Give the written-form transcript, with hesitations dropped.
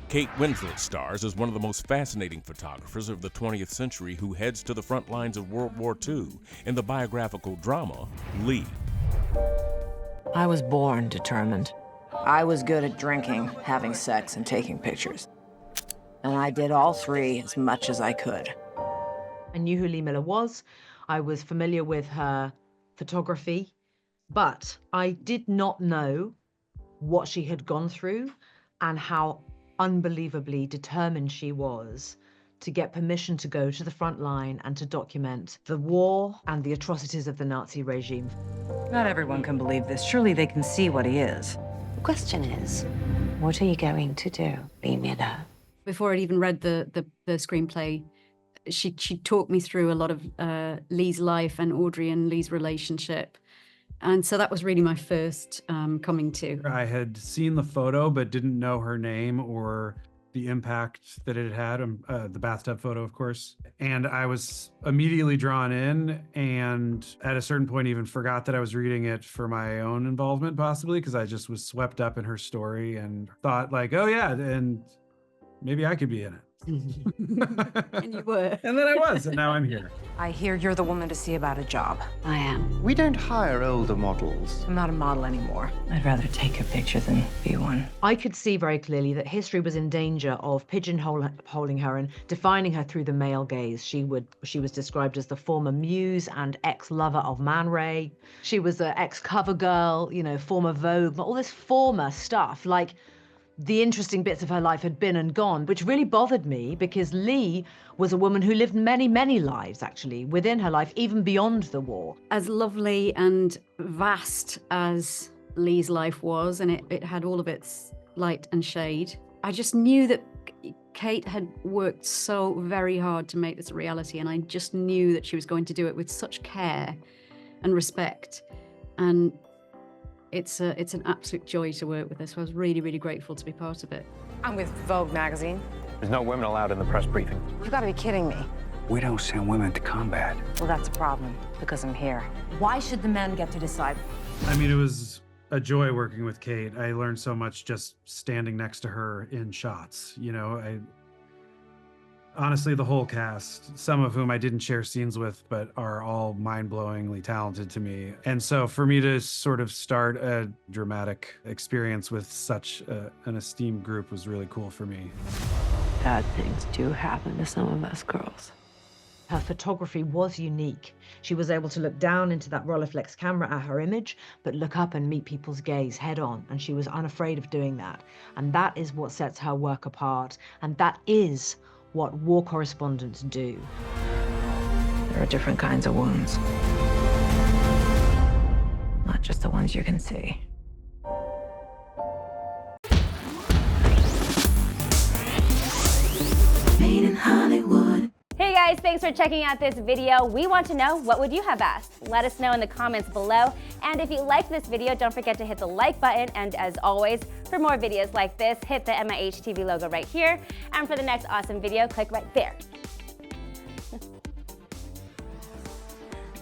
Kate Winslet stars as one of the most fascinating photographers of the 20th century who heads to the front lines of World War II in the biographical drama, Lee. I was born determined. I was good at drinking, having sex, and taking pictures. And I did all three as much as I could. I knew who Lee Miller was. I was familiar with her photography, but I did not know what she had gone through and how unbelievably determined she was to get permission to go to the front line and to document the war and the atrocities of the Nazi regime. Not everyone can believe this. Surely they can see what he is. The question is, what are you going to do, Lee Miller? Before I'd even read the screenplay, she talked me through a lot of Lee's life and Audrey and Lee's relationship. And so that was really my first coming to. I had seen the photo, but didn't know her name or the impact that it had, the bathtub photo, of course. And I was immediately drawn in, and at a certain point even forgot that I was reading it for my own involvement, possibly, because I just was swept up in her story and thought like, oh yeah, and maybe I could be in it. And you were. And then I was, and now I'm here. I hear you're the woman to see about a job. I am. We don't hire older models. I'm not a model anymore. I'd rather take a picture than be one. I could see very clearly that history was in danger of pigeonholing her and defining her through the male gaze. She was described as the former muse and ex-lover of Man Ray. She was an ex-cover girl, you know, former Vogue, all this former stuff. Like, the interesting bits of her life had been and gone, which really bothered me because Lee was a woman who lived many, many lives, actually, within her life, even beyond the war. As lovely and vast as Lee's life was, and it had all of its light and shade, I just knew that Kate had worked so very hard to make this a reality, and I just knew that she was going to do it with such care and respect. And it's an absolute joy to work with her, so I was really, really grateful to be part of it. I'm with Vogue magazine. There's no women allowed in the press briefing. You've got to be kidding me. We don't send women to combat. Well, that's a problem, because I'm here. Why should the men get to decide? I mean, it was a joy working with Kate. I learned so much just standing next to her in shots. You know, honestly, the whole cast, some of whom I didn't share scenes with, but are all mind-blowingly talented to me. And so for me to sort of start a dramatic experience with such an esteemed group was really cool for me. Bad things do happen to some of us girls. Her photography was unique. She was able to look down into that Rolleiflex camera at her image, but look up and meet people's gaze head on, and she was unafraid of doing that. And that is what sets her work apart, and that is what war correspondents do. There are different kinds of wounds. Not just the ones you can see. Made in Hollywood. Hey guys, thanks for checking out this video. We want to know, what would you have asked? Let us know in the comments below. And if you like this video, don't forget to hit the like button. And as always, for more videos like this, hit the MIH TV logo right here. And for the next awesome video, click right there.